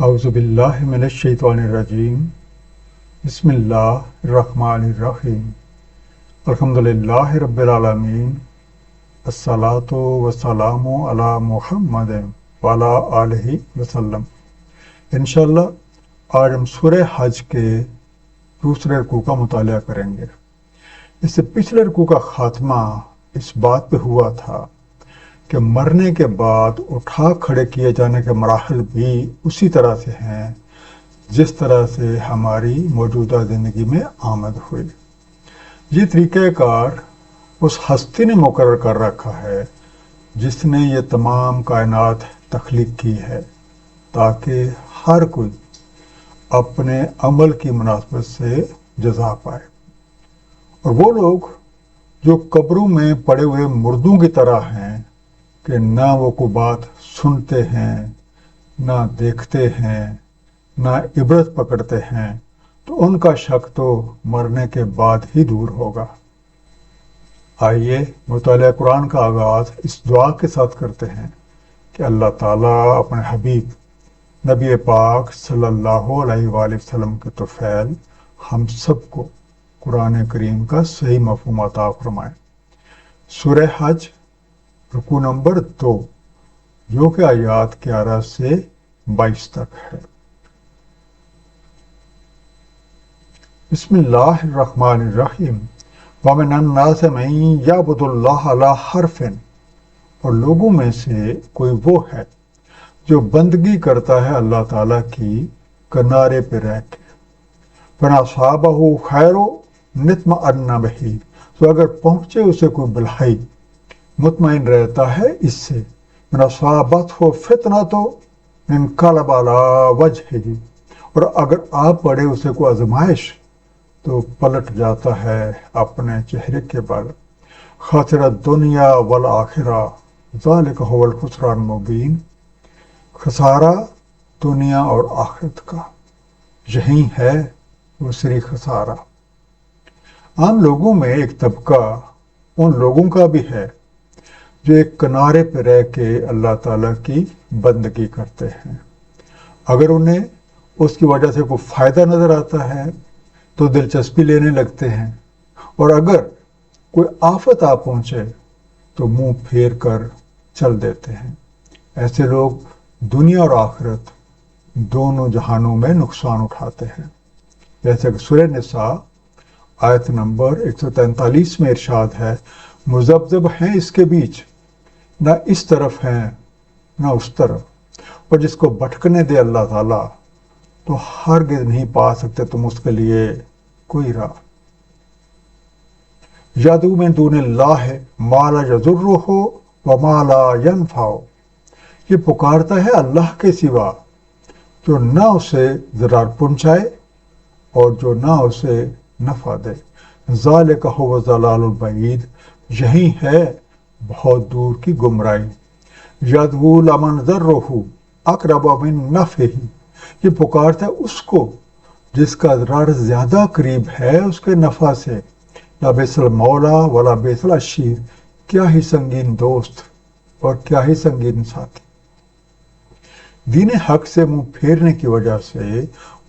اعوذ باللہ من الشیطان الرجیم بسم اللہ الرحمن الرحیم الحمدللہ رب العالمین الصلاۃ والسلام علی محمد وعلی آلہ وسلم۔ انشاءاللہ آج ہم سورہ حج کے دوسرے رکوع کا مطالعہ کریں گے۔ اس سے پچھلے رکوع کا خاتمہ اس بات پہ ہوا تھا کہ مرنے کے بعد اٹھا کھڑے کیے جانے کے مراحل بھی اسی طرح سے ہیں جس طرح سے ہماری موجودہ زندگی میں آمد ہوئی۔ یہ طریقہ کار اس ہستی نے مقرر کر رکھا ہے جس نے یہ تمام کائنات تخلیق کی ہے تاکہ ہر کوئی اپنے عمل کی مناسبت سے جزا پائے، اور وہ لوگ جو قبروں میں پڑے ہوئے مردوں کی طرح ہیں کہ نہ وہ کوئی بات سنتے ہیں، نہ دیکھتے ہیں، نہ عبرت پکڑتے ہیں، تو ان کا شک تو مرنے کے بعد ہی دور ہوگا۔ آئیے مطالعہ قرآن کا آغاز اس دعا کے ساتھ کرتے ہیں کہ اللہ تعالیٰ اپنے حبیب نبی پاک صلی اللہ علیہ وآلہ وسلم کے طفیل ہم سب کو قرآن کریم کا صحیح مفہوم عطا فرمائے۔ سورہ حج رکوع نمبر 2 جو کہ آیات 11 سے 22 تک ہے۔ بسم اللہ الرحمن الرحیم۔ وَمِنَ النَّاسِ مَن يَعْبُدُ اللَّهَ عَلَىٰ حَرْفٍ، اور لوگوں میں سے کوئی وہ ہے جو بندگی کرتا ہے اللہ تعالیٰ کی کنارے پہ رہ کے۔ فَإِنْ أَصَابَهُ خَيْرٌ اطْمَأَنَّ بِهِ، تو اگر پہنچے اسے کوئی بھلائی مطمئن رہتا ہے اس سے۔ مِنْ أَصَابَتْهُ فِتْنَةٌ انقلب عَلَىٰ وَجْهِهِ، اور اگر آ پڑے اسے کوئی آزمائش تو پلٹ جاتا ہے اپنے چہرے کے بل۔ خَسِرَ الدُّنْيَا وَالْآخِرَةَ ذَلِكَ هُوَ الْخُسْرَانُ الْمُبِينُ، خسارہ دنیا اور آخرت کا یہی ہے دوسری خسارہ۔ عام لوگوں میں ایک طبقہ ان لوگوں کا بھی ہے جو ایک کنارے پہ رہ کے اللہ تعالیٰ کی بندگی کرتے ہیں۔ اگر انہیں اس کی وجہ سے کوئی فائدہ نظر آتا ہے تو دلچسپی لینے لگتے ہیں، اور اگر کوئی آفت آ پہنچے تو منہ پھیر کر چل دیتے ہیں۔ ایسے لوگ دنیا اور آخرت دونوں جہانوں میں نقصان اٹھاتے ہیں۔ جیسے کہ سورہ نساء آیت نمبر 143 میں ارشاد ہے، مذبذب ہیں اس کے بیچ، نہ اس طرف ہیں نہ اس طرف، اور جس کو بھٹکنے دے اللہ تعالیٰ تو ہرگز نہیں پا سکتے تم اس کے لیے کوئی راہ۔ یدعو من دون اللہ ما لا یضرہ وما لا ینفعہ، یہ پکارتا ہے اللہ کے سوا جو نہ اسے ضرر پہنچائے اور جو نہ اسے نفع دے۔ ذالک هو الضلال البعید، یہی ہے بہت دور کی گمراہی۔ یدعو لمن ضرہ اقرب من نفعہ، یہ پکارتا ہے اس کو جس کا ضرر زیادہ قریب ہے اس کے نفع سے۔ لبئس المولا ولا بئس العشیر، کیا ہی سنگین دوست اور کیا ہی سنگین ساتھی۔ دین حق سے منہ پھیرنے کی وجہ سے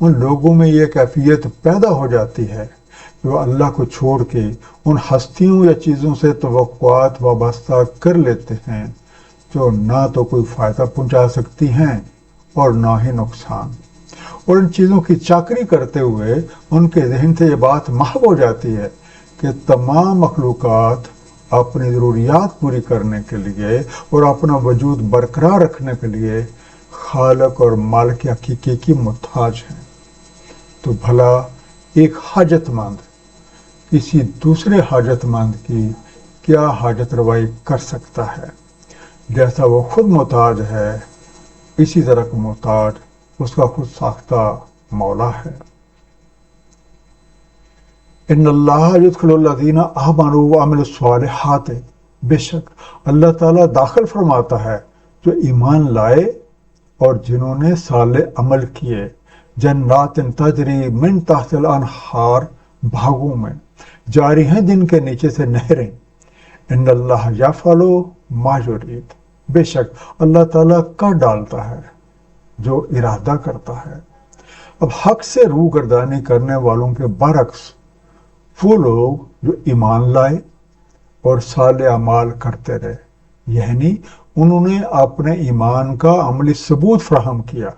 ان لوگوں میں یہ کیفیت پیدا ہو جاتی ہے جو اللہ کو چھوڑ کے ان ہستیوں یا چیزوں سے توقعات وابستہ کر لیتے ہیں جو نہ تو کوئی فائدہ پہنچا سکتی ہیں اور نہ ہی نقصان، اور ان چیزوں کی چاکری کرتے ہوئے ان کے ذہن سے یہ بات محو ہو جاتی ہے کہ تمام مخلوقات اپنی ضروریات پوری کرنے کے لیے اور اپنا وجود برقرار رکھنے کے لیے خالق اور مالک حقیقی کی محتاج ہیں۔ تو بھلا ایک حاجت مند کسی دوسرے حاجت مند کی کیا حاجت روائی کر سکتا ہے؟ جیسا وہ خود محتاج ہے اسی طرح کا محتاج اس کا خود ساختہ مولا ہے۔ ان اللہ یدخل الذین آمنوا وعملوا الصالحات، بے شک اللہ تعالیٰ داخل فرماتا ہے جو ایمان لائے اور جنہوں نے صالح عمل کیے، جنات تجری من تحت الانہار، باغوں میں جاری ہیں جن کے نیچے سے نہریں۔ ان اللہ یفعل ما یرید، بے شک اللہ تعالیٰ کر ڈالتا ہے جو ارادہ کرتا ہے۔ اب حق سے روگردانی کرنے والوں کے برعکس وہ لوگ جو ایمان لائے اور صالح اعمال کرتے رہے، یعنی انہوں نے اپنے ایمان کا عملی ثبوت فراہم کیا،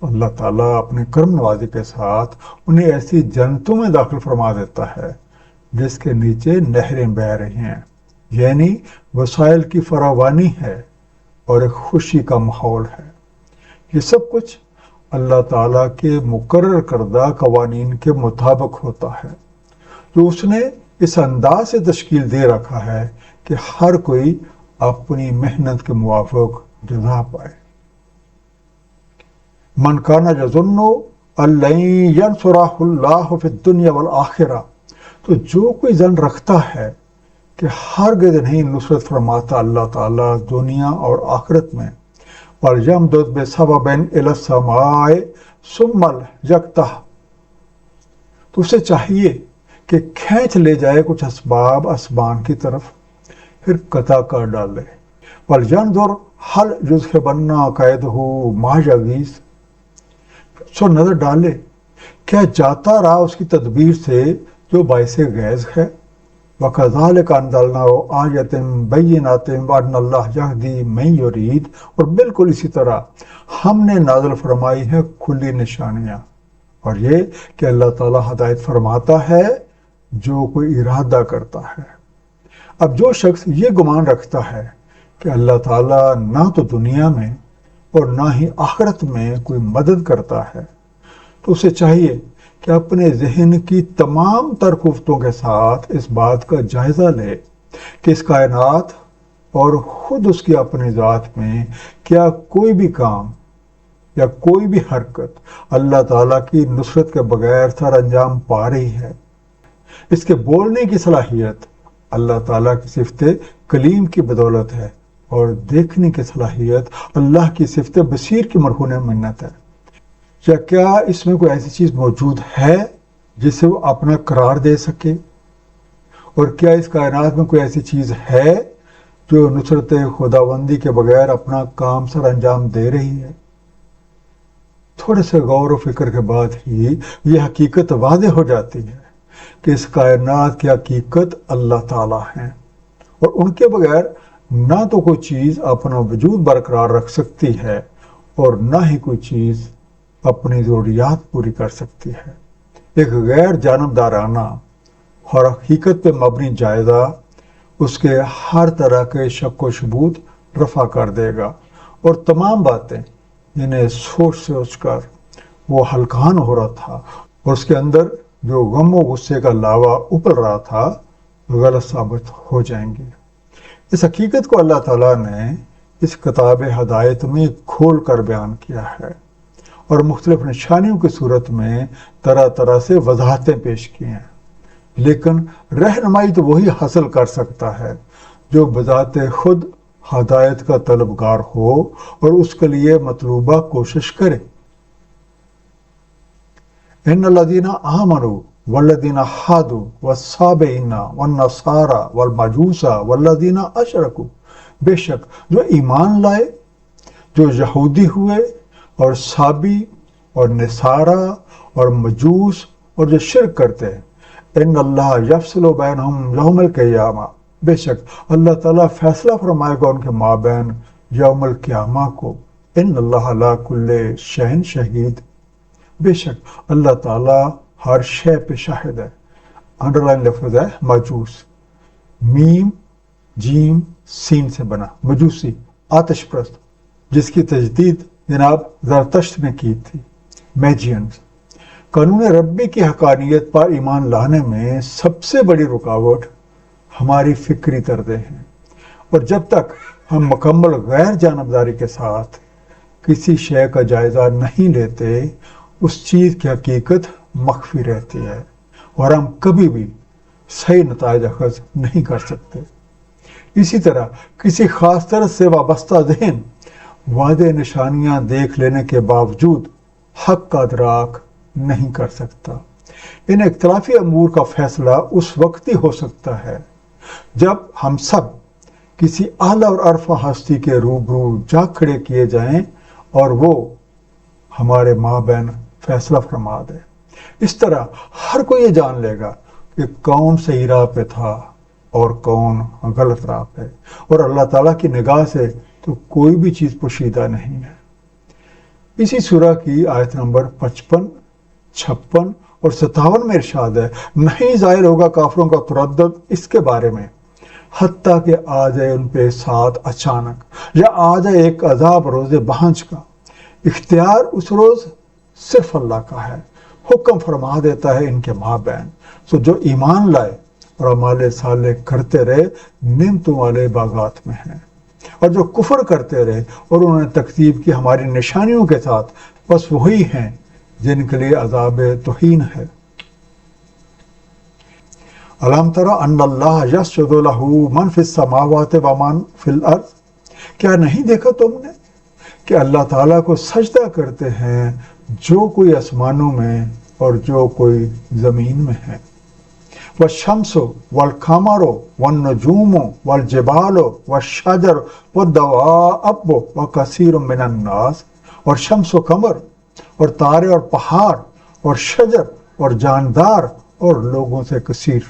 تو اللہ تعالیٰ اپنے کرم نوازی کے ساتھ انہیں ایسی جنتوں میں داخل فرما دیتا ہے جس کے نیچے نہریں بہہ رہی ہیں، یعنی وسائل کی فراوانی ہے اور ایک خوشی کا ماحول ہے۔ یہ سب کچھ اللہ تعالیٰ کے مقرر کردہ قوانین کے مطابق ہوتا ہے، جو اس نے اس انداز سے تشکیل دے رکھا ہے کہ ہر کوئی اپنی محنت کے موافق جزا پائے۔ من کان یظن ان لن ینصرہ اللہ فی الدنیا والآخرہ، تو جو کوئی ظن رکھتا ہے کہ ہرگز نہیں نصرت فرماتا اللہ تعالیٰ دنیا اور آخرت میں، وَلْيَمْدُدْ بِسَبَبٍ إِلَى السَّمَاءِ ثُمَّ لْيَقْطَعْ، تو اسے چاہیے کہ کھینچ لے جائے کچھ اسباب آسمان کی طرف، پھر قطع کر ڈالے۔ وَلْيَنْظُرْ هَلْ يُذْهِبَنَّ كَيْدُهُ مَا يَغِيظُ، سو نظر ڈالے کیا جاتا رہا اس کی تدبیر سے جو باعث غیظ ہے۔ وَكَذَلِكَ أَنزَلْنَاهُ آیَاتٍ بَیِّنَاتٍ وَأَنَّ اللَّهَ یَہْدِی مَن یُرِیدُ، اور بالکل اسی طرح ہم نے نازل فرمائی ہے کھلی نشانیاں، اور یہ کہ اللہ تعالیٰ ہدایت فرماتا ہے جو کوئی ارادہ کرتا ہے۔ اب جو شخص یہ گمان رکھتا ہے کہ اللہ تعالیٰ نہ تو دنیا میں اور نہ ہی آخرت میں کوئی مدد کرتا ہے، تو اسے چاہیے کہ اپنے ذہن کی تمام تر قوتوں کے ساتھ اس بات کا جائزہ لے کہ اس کائنات اور خود اس کی اپنی ذات میں کیا کوئی بھی کام یا کوئی بھی حرکت اللہ تعالیٰ کی نصرت کے بغیر سر انجام پا رہی ہے۔ اس کے بولنے کی صلاحیت اللہ تعالیٰ کی صفت کلیم کی بدولت ہے، اور دیکھنے کی صلاحیت اللہ کی صفت بصیر کی مرہون منت ہے۔ کیا اس میں کوئی ایسی چیز موجود ہے جسے وہ اپنا قرار دے سکے؟ اور کیا اس کائنات میں کوئی ایسی چیز ہے جو نصرت خداوندی کے بغیر اپنا کام سر انجام دے رہی ہے؟ تھوڑے سے غور و فکر کے بعد ہی یہ حقیقت واضح ہو جاتی ہے کہ اس کائنات کی حقیقت اللہ تعالیٰ ہیں، اور ان کے بغیر نہ تو کوئی چیز اپنا وجود برقرار رکھ سکتی ہے اور نہ ہی کوئی چیز اپنی ضروریات پوری کر سکتی ہے۔ ایک غیر جانبدارانہ اور حقیقت پہ مبنی جائزہ اس کے ہر طرح کے شک و شبہات رفع کر دے گا، اور تمام باتیں جنہیں سوچ سوچ کر وہ ہلکان ہو رہا تھا اور اس کے اندر جو غم و غصے کا لاوا ابل رہا تھا غلط ثابت ہو جائیں گے۔ اس حقیقت کو اللہ تعالیٰ نے اس کتاب ہدایت میں کھول کر بیان کیا ہے، اور مختلف نشانیوں کی صورت میں طرح طرح سے وضاحتیں پیش کی ہیں، لیکن رہنمائی تو وہی حاصل کر سکتا ہے جو بذات خود ہدایت کا طلبگار ہو اور اس کے لیے مطلوبہ کوشش کرے۔ ان الذین آمنوا والذین ہادوا والصابئین والنصارى والمجوس والذین اشرکوا، بے شک جو ایمان لائے، جو یہودی ہوئے اور صابی اور نصارہ اور مجوس اور جو شرک کرتے ہیں، ان اللہ یفصل بینہم یوم القیامہ، بے شک اللہ تعالیٰ فیصلہ فرمائے گا ان کے مابین یوم القیامہ کو۔ ان اللہ علی کل شیء شہید، بے شک اللہ تعالیٰ ہر شے پہ شاہد ہے۔ انڈر لائن لفظ ہے مجوس، میم جیم سین سے بنا، مجوسی آتش پرست، جس کی تجدید جناب زرتشت نے کی تھی، میجینز۔ قانون ربی کی حقانیت پر ایمان لانے میں سب سے بڑی رکاوٹ ہماری فکری طرزیں ہیں، اور جب تک ہم مکمل غیر جانبداری کے ساتھ کسی شے کا جائزہ نہیں لیتے، اس چیز کی حقیقت مخفی رہتی ہے اور ہم کبھی بھی صحیح نتائج اخذ نہیں کر سکتے۔ اسی طرح کسی خاص طرح سے وابستہ ذہن واضح نشانیاں دیکھ لینے کے باوجود حق کا ادراک نہیں کر سکتا۔ ان اختلافی امور کا فیصلہ اس وقت ہی ہو سکتا ہے جب ہم سب کسی اعلیٰ اور عرفہ ہستی کے روبرو جا کھڑے کیے جائیں اور وہ ہمارے ماں بہن فیصلہ فرما دے۔ اس طرح ہر کوئی یہ جان لے گا کہ کون صحیح راہ پہ تھا اور کون غلط راہ پہ، اور اللہ تعالیٰ کی نگاہ سے تو کوئی بھی چیز پوشیدہ نہیں ہے۔ اسی سورہ کی آیت نمبر 55، 56 اور 57 میں ارشاد ہے، نہیں ظاہر ہوگا کافروں کا تردد اس کے بارے میں حتیٰ کہ آ جائے ان پہ ساتھ اچانک، یا آ جائے ایک عذاب روز بہنج کا۔ اختیار اس روز صرف اللہ کا ہے، حکم فرما دیتا ہے ان کے ماں بہن، سو جو ایمان لائے اور اعمال صالح کرتے رہے نعمتوں والے باغات میں ہیں، اور جو کفر کرتے رہے اور انہوں نے تکذیب کی ہماری نشانیوں کے ساتھ، بس وہی ہیں جن کے لیے عذاب توہین ہے۔ الم تر ان اللہ یسجد لہ من فی السماوات ومن فی الارض، کیا نہیں دیکھا تم نے کہ اللہ تعالیٰ کو سجدہ کرتے ہیں جو کوئی آسمانوں میں اور جو کوئی زمین میں ہے۔ والشمس والقمر والنجوم والجبال والشجر والدواب وکثیر من الناس، اور شمس و قمر اور تارے اور پہاڑ اور شجر اور جاندار اور لوگوں سے کثیر،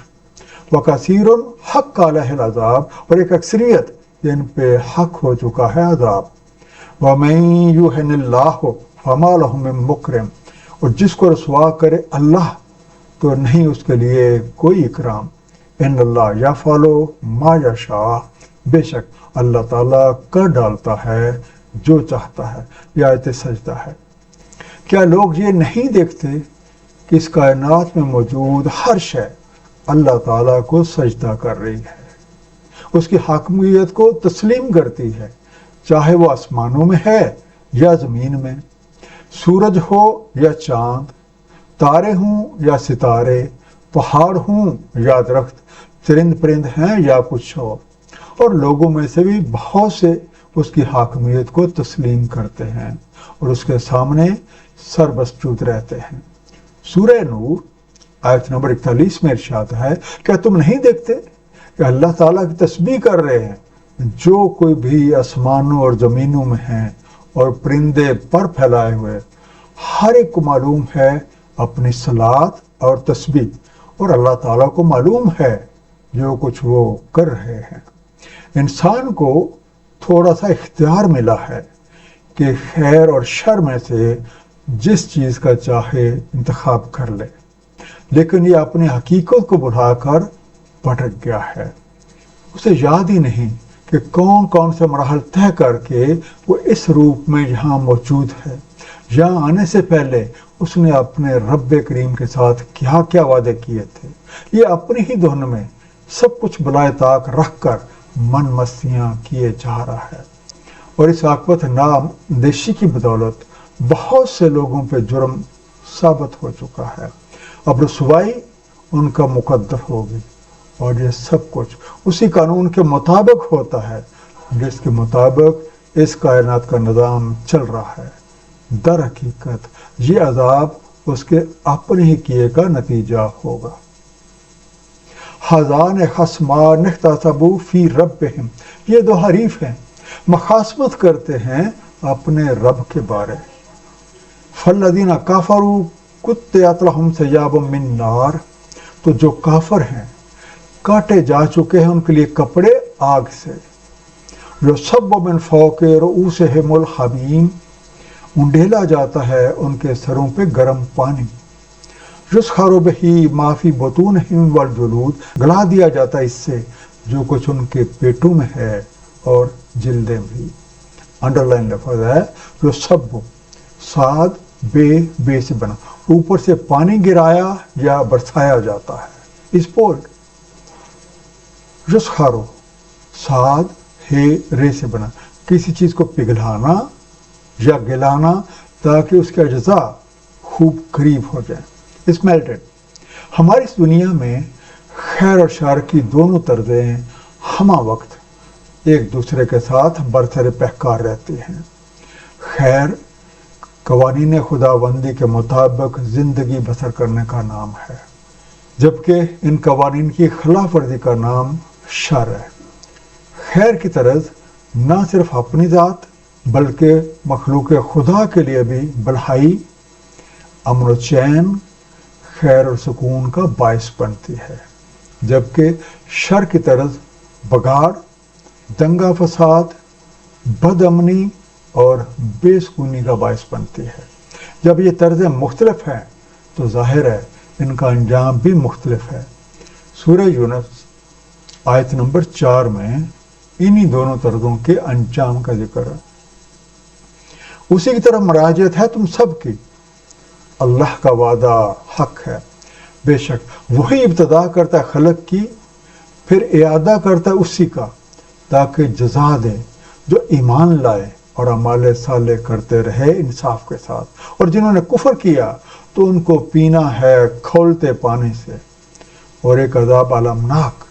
وکثیر حق علیہ العذاب، اور ایک اکثریت جن پہ حق ہو چکا ہے عذاب۔ وَمَن يُهِنِ اللَّهُ فَمَا لَهُ مِن مُكْرِمٍ، اور جس کو رسوا کرے اللہ تو نہیں اس کے لیے کوئی اکرام۔ ان اللہ یفعل ما یشاء، بے شک اللہ تعالیٰ کر ڈالتا ہے جو چاہتا ہے۔ یہ آیت سجدہ ہے۔ کیا لوگ یہ نہیں دیکھتے کہ اس کائنات میں موجود ہر شے اللہ تعالیٰ کو سجدہ کر رہی ہے، اس کی حاکمیت کو تسلیم کرتی ہے، چاہے وہ آسمانوں میں ہے یا زمین میں، سورج ہو یا چاند، تارے ہوں یا ستارے، پہاڑ ہوں یا درخت، چرند پرند ہیں یا کچھ اور لوگوں میں سے بھی بہت سے اس کی حاکمیت کو تسلیم کرتے ہیں اور اس کے سامنے سر بسجود رہتے ہیں۔ سورہ نور آیت نمبر 41 میں ارشاد ہے، کیا تم نہیں دیکھتے کہ اللہ تعالیٰ کی تسبیح کر رہے ہیں جو کوئی بھی آسمانوں اور زمینوں میں ہیں اور پرندے پر پھیلائے ہوئے، ہر ایک کو معلوم ہے اپنی صلات اور تسبیح، اور اللہ تعالیٰ کو معلوم ہے جو کچھ وہ کر رہے ہیں۔ انسان کو تھوڑا سا اختیار ملا ہے کہ خیر اور شر میں سے جس چیز کا چاہے انتخاب کر لے، لیکن یہ اپنی حقیقت کو بھلا کر بھٹک گیا ہے۔ اسے یاد ہی نہیں کہ کون کون سے مراحل طے کر کے وہ اس روپ میں یہاں موجود ہے۔ یہاں آنے سے پہلے اس نے اپنے رب کریم کے ساتھ کیا کیا وعدے کیے تھے، یہ اپنی ہی دھن میں سب کچھ بلائے طاق رکھ کر من مستیاں کیے جا رہا ہے، اور اس عاقبت نااندیشی کی بدولت بہت سے لوگوں پہ جرم ثابت ہو چکا ہے۔ اب رسوائی ان کا مقدر ہوگی، اور یہ سب کچھ اسی قانون کے مطابق ہوتا ہے جس کے مطابق اس کائنات کا نظام چل رہا ہے۔ در حقیقت یہ عذاب اس کے اپنے ہی کیے کا نتیجہ ہوگا۔ حَذَانِ خَصْمَانِ اخْتَصَمُوا فِي رَبِّهِمْ، یہ دو حریف ہیں، مخاصمت کرتے ہیں اپنے رب کے بارے۔ فَالَّذِينَ كَفَرُوا قُطِّعَتْ لَهُمْ ثِيَابٌ مِّن نَّارٍ، تو جو کافر ہیں کاٹے جا چکے ہیں ان کے لیے کپڑے آگ سے۔ يُصَبُّ مِن فَوْقِ رُؤُوسِهِمُ الْحَمِيمُ، انڈیلا جاتا ہے ان کے سروں پہ گرم پانی۔ یسخر بہ ما فی بطونہم والجلود، گلا دیا جاتا ہے اس سے جو کچھ ان کے پیٹوں میں ہے اور جلدیں بھی۔ انڈر لائن لفظ ہے یصب، صاد بے سے بنا، اوپر سے پانی گرایا یا برسایا جاتا ہے، اس پورٹ۔ یسخر، صاد ہے رے سے بنا، کسی چیز کو پگھلانا یا گلانا تاکہ اس کے اجزاء خوب قریب ہو جائیں، اس میلٹڈ۔ ہماری اس دنیا میں خیر اور شر کی دونوں طرزیں ہمہ وقت ایک دوسرے کے ساتھ برسر پیکار رہتی ہیں۔ خیر قوانین خداوندی کے مطابق زندگی بسر کرنے کا نام ہے، جبکہ ان قوانین کی خلاف ورزی کا نام شر ہے۔ خیر کی طرز نہ صرف اپنی ذات بلکہ مخلوق خدا کے لیے بھی بھلائی، امن و چین، خیر اور سکون کا باعث بنتی ہے، جبکہ شر کی طرز بگاڑ، دنگا فساد، بد امنی اور بے سکونی کا باعث بنتی ہے۔ جب یہ طرزیں مختلف ہیں تو ظاہر ہے ان کا انجام بھی مختلف ہے۔ سورہ یونس آیت نمبر 4 میں انہی دونوں طرزوں کے انجام کا ذکر ہے۔ اسی کی طرف مراجعت ہے تم سب کی۔ اللہ کا وعدہ حق ہے، بے شک وہی ابتدا کرتا ہے خلق کی، پھر اعادہ کرتا ہے اسی کا، تاکہ جزا دے جو ایمان لائے اور اعمال صالح کرتے رہے انصاف کے ساتھ، اور جنہوں نے کفر کیا تو ان کو پینا ہے کھولتے پانی سے اور ایک عذاب المناک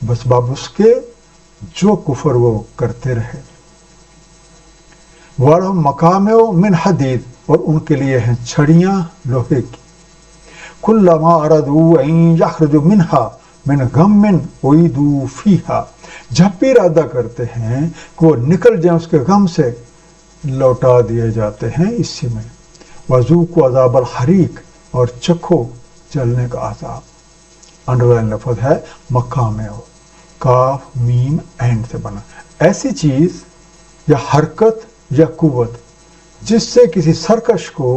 بسبب اس کے جو کفر وہ کرتے رہے۔ وَلَهُمْ مَقَامِعُ مِنْ حَدِيدٍ، اور ان کے لیے ہیں چھڑیاں لوہے کی۔ كُلَّمَا أَرَادُوا أَن يَخْرُجُوا مِنْهَا مِنْ غَمٍّ أُعِيدُوا فِيهَا، جب بھی ارادہ کرتے ہیں کہ وہ نکل جائیں اس کے غم سے، لوٹا دیے جاتے ہیں اسی میں۔ وَذُوقُوا عَذَابَ الْحَرِيقِ، اور چکھو جلنے کا عذاب۔ انڈرلائن لفظ ہے مقامع، کاف میم عین سے بنا، ایسی چیز یا حرکت یا قوت جس سے کسی سرکش کو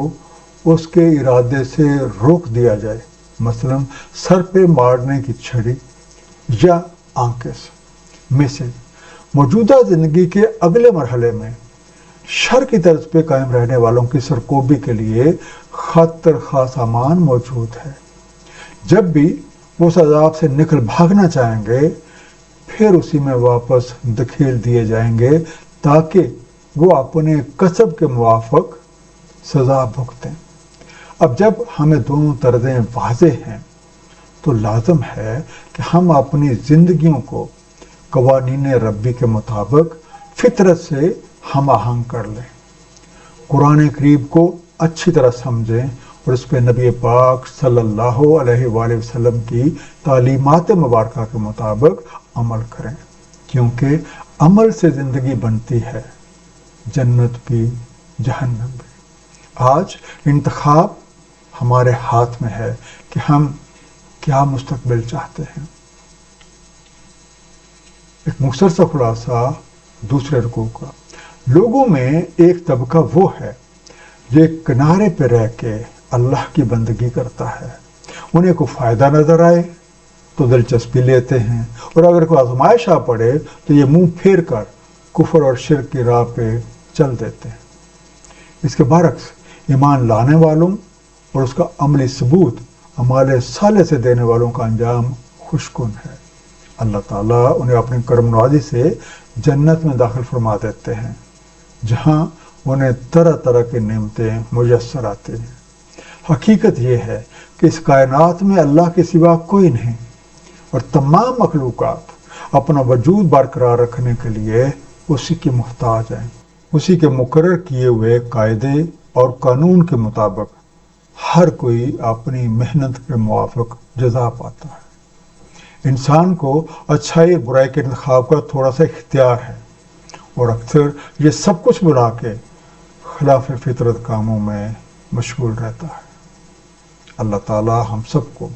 اس کے ارادے سے روک دیا جائے، مثلا سر پہ مارنے کی چھڑی یا آنکھیں سے۔ مثل موجودہ زندگی کے اگلے مرحلے میں شر کی طرز پہ قائم رہنے والوں کی سرکوبی کے لیے خاطر خواہ سامان موجود ہے۔ جب بھی وہ اس عذاب سے نکل بھاگنا چاہیں گے، پھر اسی میں واپس دھکیل دیے جائیں گے تاکہ وہ اپنے کسب کے موافق سزا بھگتیں۔ اب جب ہمیں دونوں طرزیں واضح ہیں تو لازم ہے کہ ہم اپنی زندگیوں کو قوانین ربی کے مطابق فطرت سے ہم آہنگ کر لیں، قرآن کریم کو اچھی طرح سمجھیں اور اس پہ نبی پاک صلی اللہ علیہ وآلہ وسلم کی تعلیمات مبارکہ کے مطابق عمل کریں، کیونکہ عمل سے زندگی بنتی ہے، جنت بھی جہنم بھی۔ آج انتخاب ہمارے ہاتھ میں ہے کہ ہم کیا مستقبل چاہتے ہیں۔ ایک مختصر سا خلاصہ دوسرے رکوع کا۔ لوگوں میں ایک طبقہ وہ ہے جو کنارے پہ رہ کے اللہ کی بندگی کرتا ہے، انہیں کوئی فائدہ نظر آئے تو دلچسپی لیتے ہیں، اور اگر کوئی آزمائش آ پڑے تو یہ منہ پھیر کر کفر اور شرک کی راہ پہ چل دیتے ہیں۔ اس کے برعکس ایمان لانے والوں اور اس کا عملی ثبوت اعمال صالح سے دینے والوں کا انجام خوشکن ہے۔ اللہ تعالیٰ انہیں اپنی کرم نوازی سے جنت میں داخل فرما دیتے ہیں، جہاں انہیں طرح طرح کی نعمتیں میسر آتی ہیں۔ حقیقت یہ ہے کہ اس کائنات میں اللہ کے سوا کوئی نہیں، اور تمام مخلوقات اپنا وجود برقرار رکھنے کے لیے اسی کی محتاج ہیں۔ اسی کے مقرر کیے ہوئے قاعدے اور قانون کے مطابق ہر کوئی اپنی محنت کے موافق جزا پاتا ہے۔ انسان کو اچھائی اور برائی کے انتخاب کا تھوڑا سا اختیار ہے، اور اکثر یہ سب کچھ بلا کے خلاف فطرت کاموں میں مشغول رہتا ہے۔ اللہ تعالیٰ ہم سب کو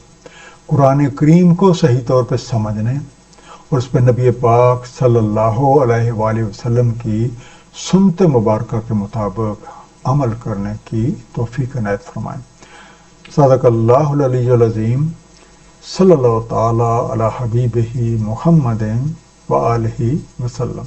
قرآن کریم کو صحیح طور پہ سمجھنے اور اس پہ نبی پاک صلی اللہ علیہ وآلہ وسلم کی سنت مبارکہ کے مطابق عمل کرنے کی توفیق عنایت فرمائیں۔ صدق اللہ العلی العظیم، صلی اللہ تعالی علی حبیبہ محمد وآلہ وسلم۔